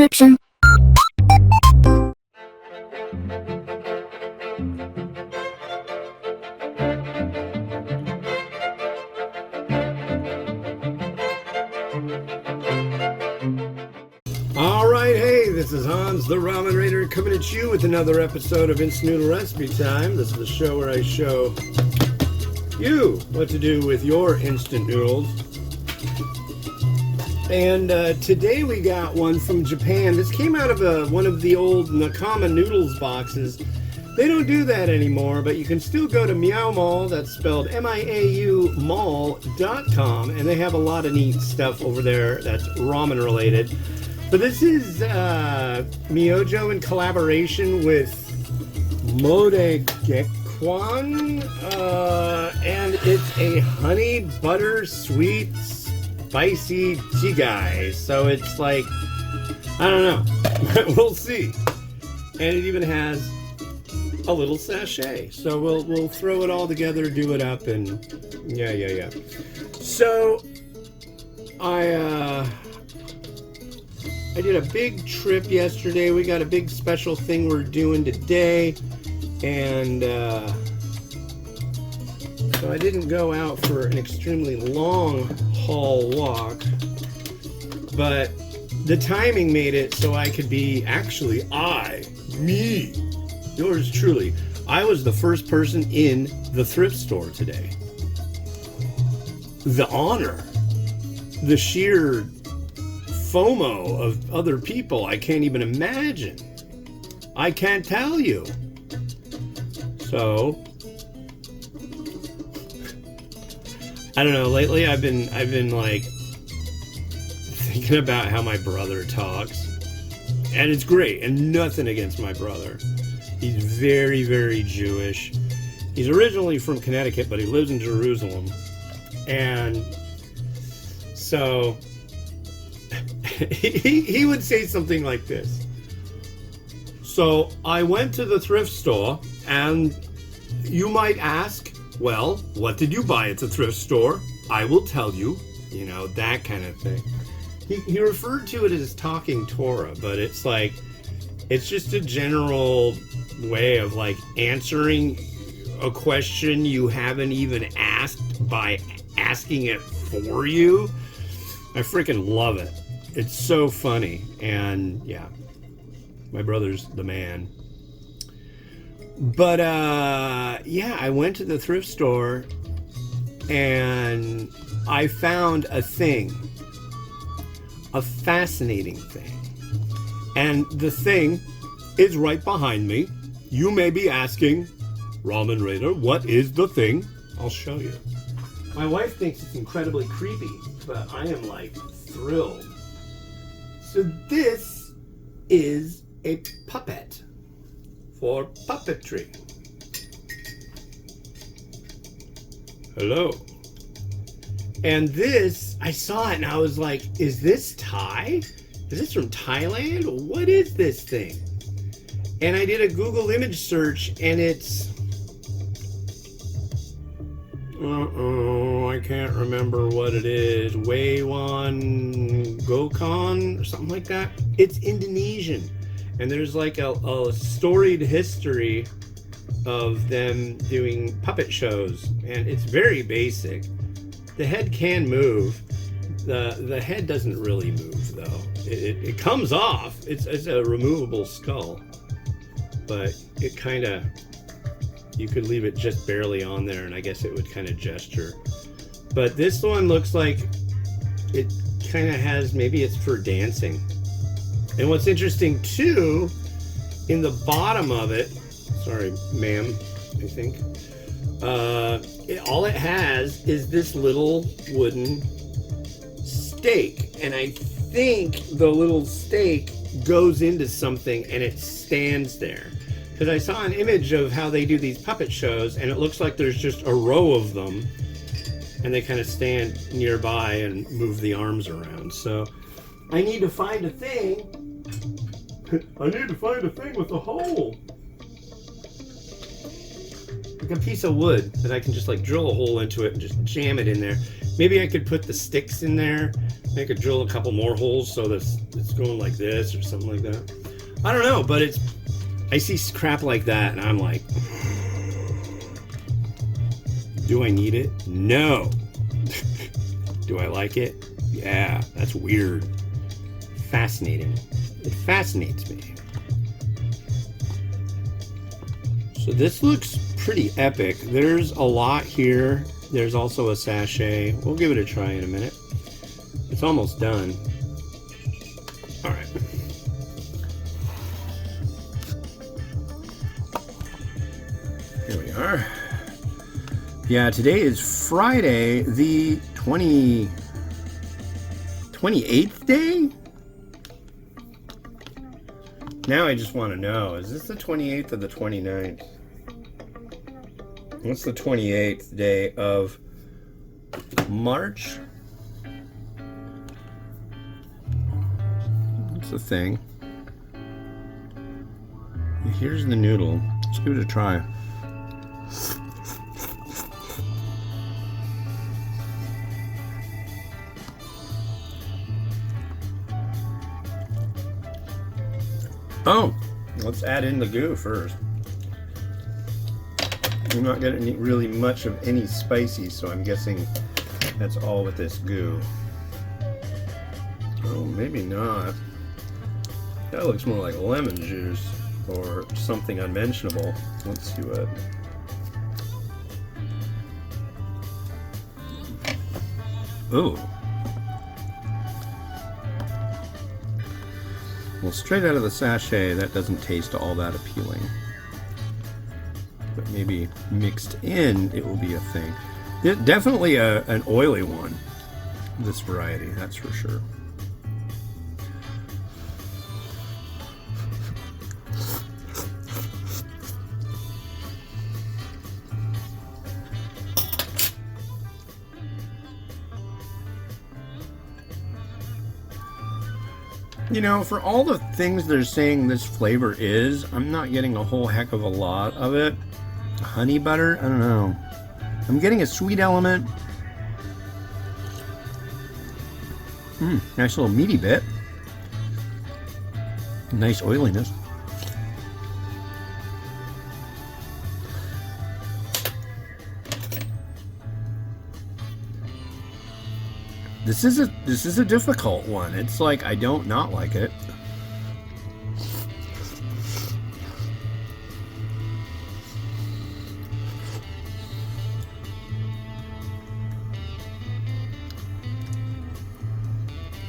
description. Alright, hey, this is Hans the Ramen Raider coming at you with another episode of Instant Noodle Recipe Time. This is the show where I show you what to do with your instant noodles. And today we got one from Japan. This came out of one of the old Nakama Noodles boxes. They don't do that anymore, but you can still go to Meow Mall, that's spelled M-I-A-U mall.com, and they have a lot of neat stuff over there that's ramen related. But this is Myojo in collaboration with Gakuen, and it's a honey butter sweet spicy Jjigae. So it's like, I don't know, we'll see. And it even has a little sachet. So we'll throw it all together, do it up, and yeah. So I did a big trip yesterday. We got a big special thing we're doing today, and so I didn't go out for an extremely long haul walk, but the timing made it so I could be yours truly. I was the first person in the thrift store today. The honor, the sheer FOMO of other people, I can't even imagine. I can't tell you. So I don't know, lately I've been like thinking about how my brother talks, and it's great, and nothing against my brother. He's very, very Jewish. He's originally from Connecticut, but he lives in Jerusalem, and so he would say something like this. So I went to the thrift store, and you might ask, well, what did you buy at the thrift store? I will tell you, that kind of thing. He referred to it as talking Torah, but it's like, it's just a general way of like answering a question you haven't even asked by asking it for you. I freaking love it. It's so funny, and yeah, my brother's the man. But I went to the thrift store and I found a fascinating thing. And the thing is right behind me. You may be asking, Ramen Raider, what is the thing? I'll show you. My wife thinks it's incredibly creepy, but I am like thrilled. So this is a puppet for puppetry. Hello. And this, I saw it and I was like, is this Thai? Is this from Thailand? What is this thing? And I did a Google image search, and it's I can't remember what it is. Waiwan Gokon or something like that. It's Indonesian. And there's like a storied history of them doing puppet shows. And it's very basic. The head can move. The head doesn't really move, though. It comes off. It's a removable skull. But it kind of, you could leave it just barely on there, and I guess it would kind of gesture. But this one looks like it kind of has, maybe it's for dancing. And what's interesting too, in the bottom of it, sorry ma'am, I think, all it has is this little wooden stake. And I think the little stake goes into something and it stands there. Because I saw an image of how they do these puppet shows, and it looks like there's just a row of them, and they kind of stand nearby and move the arms around. So I need to find a thing. I need to find a thing with a hole. like a piece of wood that I can just like drill a hole into it and just jam it in there. Maybe I could put the sticks in there. I could drill a couple more holes so that it's going like this or something like that. I don't know, but I see crap like that and I'm like, do I need it? No. Do I like it? Yeah, that's weird. Fascinating. It fascinates me. So this looks pretty epic. There's a lot here. There's also a sachet. We'll give it a try in a minute. It's almost done. All right. Here we are. Yeah, today is Friday, the 28th day? Now I just want to know, is this the 28th or the 29th? What's the 28th day of March? What's the thing? Here's the noodle. Let's give it a try. Oh, let's add in the goo first. I'm not getting really much of any spicy, so I'm guessing that's all with this goo. Oh, maybe not. That looks more like lemon juice or something unmentionable. Let's see what. Ooh. Well, straight out of the sachet, that doesn't taste all that appealing. But maybe mixed in, it will be a thing. Definitely an oily one, this variety, that's for sure. You know, for all the things they're saying this flavor is, I'm not getting a whole heck of a lot of it. Honey butter? I don't know. I'm getting a sweet element. Nice little meaty bit. Nice oiliness. This is a difficult one. It's like I don't not like it.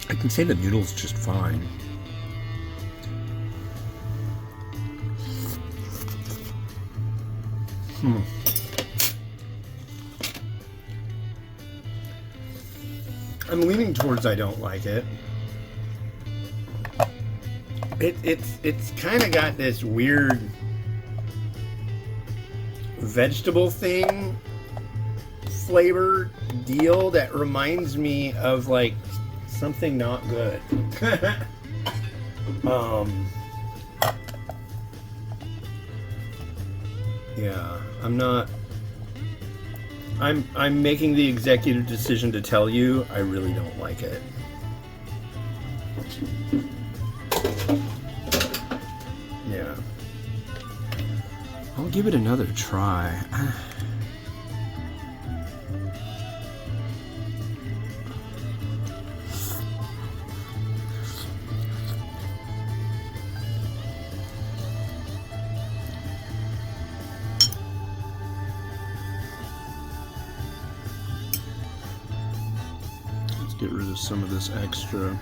I can say the noodle's just fine. I'm leaning towards I don't like it. It's kind of got this weird vegetable thing flavor deal that reminds me of like something not good. Yeah, I'm making the executive decision to tell you I really don't like it. Yeah. I'll give it another try. Get rid of some of this extra.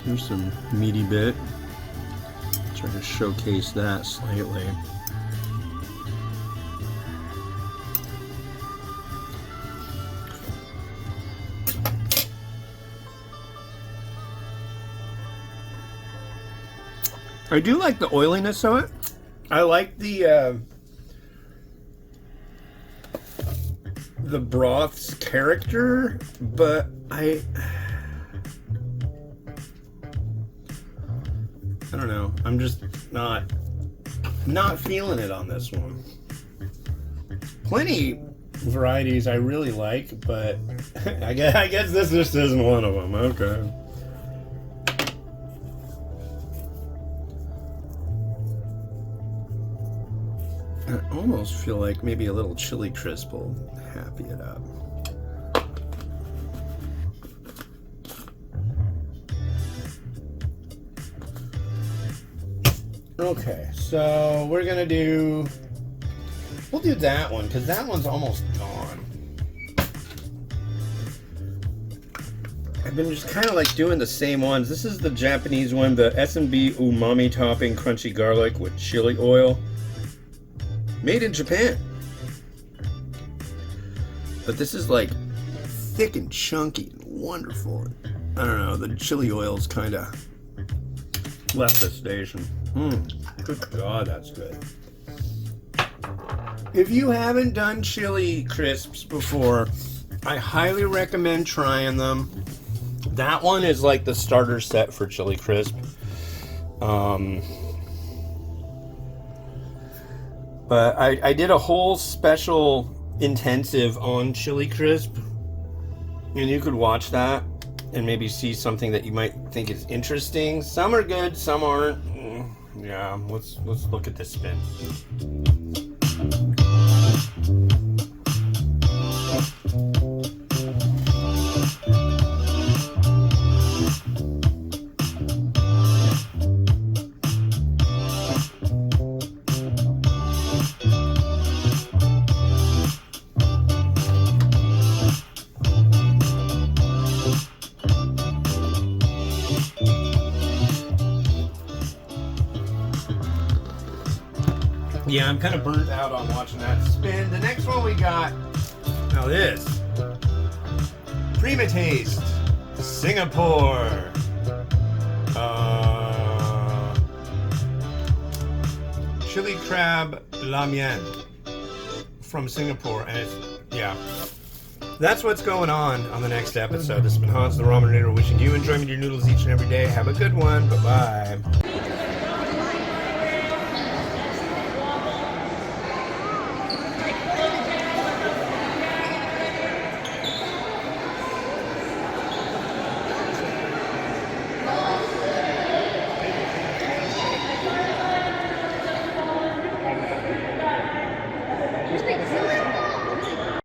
Here's some meaty bit. Try to showcase that slightly. I do like the oiliness of it. I like the broth's character, but I don't know. I'm just not feeling it on this one. Plenty varieties I really like, but I guess this just isn't one of them. Okay. I almost feel like maybe a little chili crisp will happy it up. Okay, so we'll do that one, because that one's almost gone. I've been just kind of like doing the same ones. This is the Japanese one, the S&B umami topping crunchy garlic with chili oil. Made in Japan. But this is like thick and chunky and wonderful. I don't know, the chili oil's kind of left the station. Good God, that's good. If you haven't done chili crisps before, I highly recommend trying them. That one is like the starter set for chili crisp. But I did a whole special intensive on chili crisp, and you could watch that and maybe see something that you might think is interesting. Some are good, some aren't. Yeah, let's look at this spin. Yeah, I'm kind of burnt out on watching that spin. The next one we got, now this, Prima Taste, Singapore. Chili crab ramen from Singapore, and it's, yeah. That's what's going on the next episode. This has been Hans the Ramen Noodle, wishing you enjoyment of your noodles each and every day. Have a good one. Bye-bye.